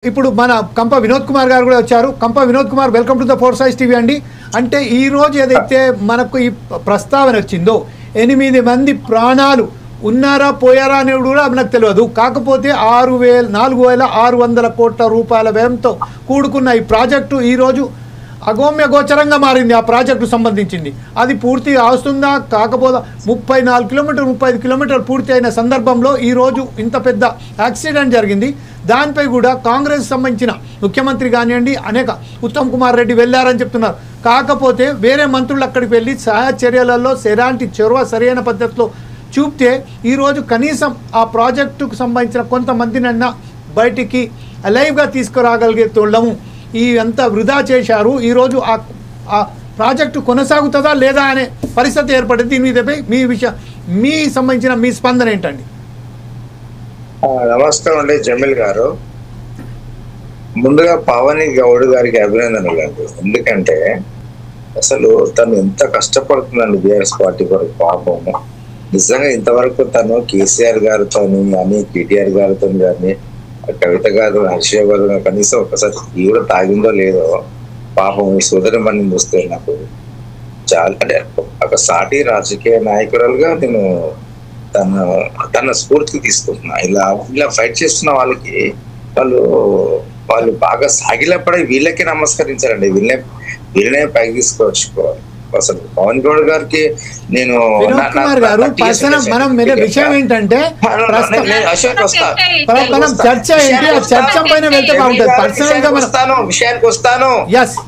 ఇప్పుడు మన కంప వినోద్ కుమార్ గారు కూడా వచ్చారు. కంప Vinod Kumar, welcome to the four size TV అండి. అంటే ఈ రోజు ఏదైతే మనకు ఈ ప్రస్తావన వచ్చిందో 8 మంది ప్రాణాలు ఉన్నారా పోయారా అనేది కూడా మనకు తెలియదు. కాకపోతే 4,600 కోట్ల రూపాయల వ్యయంతో కూడుకున్న ఈ ప్రాజెక్టు ఈరోజు అగమ్య గోచరంగా మారింది. ఆ ప్రాజెక్టు సంబంధించింది అది పూర్తి అవుతుందా కాకపోతే 34 కిలోమీటర్లు 35 కిలోమీటర్లు పూర్తి అయిన సందర్భంలో ఈరోజు ఇంత పెద్ద యాక్సిడెంట్ జరిగింది. దానిపై కూడా కాంగ్రెస్ సంబంధించిన ముఖ్యమంత్రి కానివ్వండి అనేక ఉత్తమ్ కుమార్ రెడ్డి వెళ్ళారని చెప్తున్నారు. కాకపోతే వేరే మంత్రులు అక్కడికి వెళ్ళి సహాయ చర్యలలో ఎలాంటి చొరవ సరైన పద్ధతిలో చూపితే ఈరోజు కనీసం ఆ ప్రాజెక్టుకు సంబంధించిన కొంతమందినన్నా బయటికి లైవ్గా తీసుకురాగలిగేతోళ్ళము ఈ అంతా వృధా చేశారు. ఈరోజు ఆ ప్రాజెక్టు కొనసాగుతుందా లేదా అనే పరిస్థితి ఏర్పడింది. దీని మీదపై మీ సంబంధించిన మీ స్పందన ఏంటండి? నమస్కారం అండి జమీల్ గారు. ముందుగా పవన్ గౌడ్ గారికి అభినందనలు అండి. ఎందుకంటే అసలు తను ఎంత కష్టపడుతుందండి బీఆర్ఎస్ పార్టీ కొరకు. పాపము నిజంగా ఇంతవరకు తను కేసీఆర్ గారితో కానీ కేటీఆర్ గారితో కానీ కవిత గారు హర్ష గారు కనీసం ఒకసారి ఈ కూడా తాగిందో లేదో పాపం ఈ సోదరి మని చూస్తే నాకు చాలా అంటే ఒక సాటి రాజకీయ నాయకురాలుగా నేను తన స్ఫూర్తికి తీసుకుంటున్నా. ఇలా ఫైట్ చేస్తున్న వాళ్ళకి వాళ్ళు బాగా సాగిలపడి వీళ్ళకి నమస్కరించారండి. వీళ్ళనే పైకి తీసుకొచ్చుకోవాలి. అసలు పవన్ గౌడ్ గారికి నేను విషయం ఏంటంటే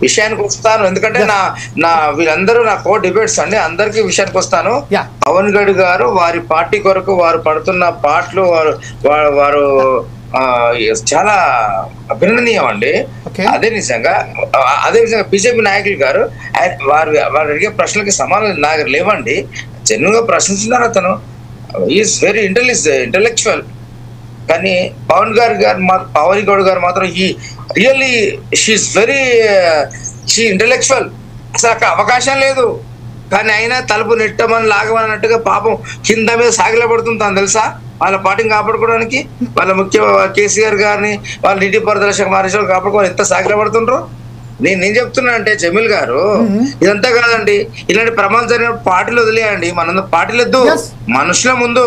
విషయానికి వస్తాను ఎందుకంటే నా వీళ్ళందరూ నా కో డిబేట్స్ అండి. అందరికి విషయానికి వస్తాను. పవన్ గౌడ్ గారు వారి పార్టీ కొరకు వారు పడుతున్న పాటలు వారు చాలా అభినందనీయం అండి. అదే నిజంగా బీజేపీ నాయకులు గారు వారు అడిగే ప్రశ్నలకి సమాధానం నాకు లేవండి. జెన్యున్ గా ప్రశ్నిస్తున్నారు. అతను ఈజ్ వెరీ ఇంటెలెక్చువల్. కానీ పవన్ గౌడ్ గారు మాత్రం ఈ రియల్లీ షీఈస్ వెరీ ఇంటెలెక్చువల్. అసలు అవకాశం లేదు. కానీ అయినా తలుపు నెట్టమని లాగమన్నట్టుగా పాపం కింద మీద సాగిలపడుతుంది. తను తెలుసా వాళ్ళ పార్టీని కాపాడుకోవడానికి వాళ్ళ ముఖ్య కేసీఆర్ గారిని వాళ్ళ నీటి పారుదల శాఖ మహారాష్ట్ర కాపాడుకోవాలి ఎంత సాగిలపడుతుండ్రు. నేను చెప్తున్నా అంటే జమీల్ గారు ఇదంతా కాదండి. ఇలాంటి ప్రమాదం జరిగినప్పుడు పార్టీలు వదిలేయండి. మన పార్టీలు వద్దు. మనుషుల ముందు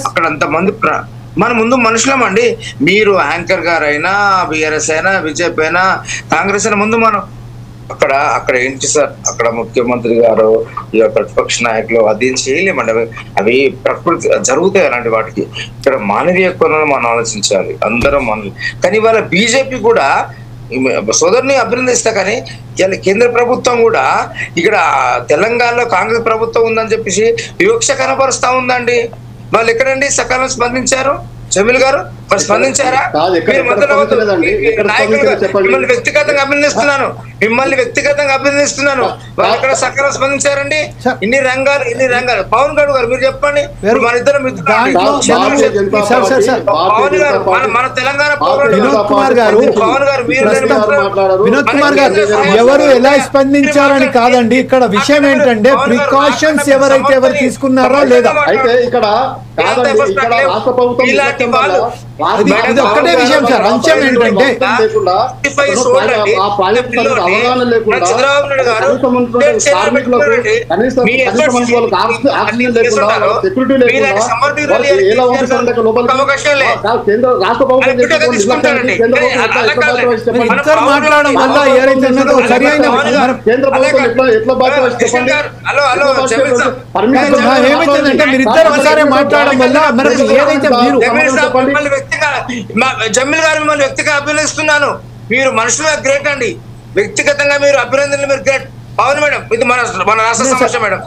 అక్కడ అంతమంది మన ముందు మనుషులం అండి. మీరు యాంకర్ గారైనా బీఆర్ఎస్ అయినా బీజేపీ అయినా కాంగ్రెస్ అయినా ముందు మనం అక్కడ ఏంటి సార్ అక్కడ ముఖ్యమంత్రి గారు ఇక ప్రతిపక్ష నాయకులు అది చేయలేమండి. అవి ప్రకృతి జరుగుతాయి అలాంటి వాటికి. ఇక్కడ మానవీయ కోణంలో మనం ఆలోచించాలి అందరం కానీ ఇవాళ బీజేపీ కూడా సోదరుని అభినందిస్తా. కానీ ఇలా కేంద్ర ప్రభుత్వం కూడా ఇక్కడ తెలంగాణలో కాంగ్రెస్ ప్రభుత్వం ఉందని చెప్పేసి వివక్ష కనపరుస్తా ఉందండి. వాళ్ళు ఎక్కడండి సకాలం స్పందించారు? జమీల్ గారు స్పందించారా? మిమ్మల్ని వ్యక్తిగతంగా అభినందిస్తున్నాను. వాళ్ళు ఎక్కడ సకాలం స్పందించారండి? ఇన్ని రంగాలు పవన్ గౌడ్ గారు మీరు చెప్పండి. మన ఇద్దరు పవన్ గారు మన తెలంగాణ పవన్ గారు వినోద్ కుమార్ గారు ఎవరు ఎలా స్పందించారని కాదండి. ఇక్కడ విషయం ఏంటంటే ప్రికాషన్స్ ఎవరైతే ఎవరు తీసుకున్నారో లేదా అయితే ఇక్కడ ఒక్కటే విషయం సార్. అంశం ఏంటంటే మాట్లాడడం వల్ల ఏదైతే సరైన ఏమైతుందంటే మీరిద్దరు ఒకసారి మాట్లాడడం వల్ల మనకు ఏదైతే మీరు జమీల్ గారు మిమ్మల్ని వ్యక్తిగా అభినందిస్తున్నాను. మీరు మనుషులుగా గ్రేట్ అండి. వ్యక్తిగతంగా మీరు అభినందనలు మీరు గ్రేట్. పవన్ మేడం ఇది మన రాష్ట్ర సమస్య మేడం.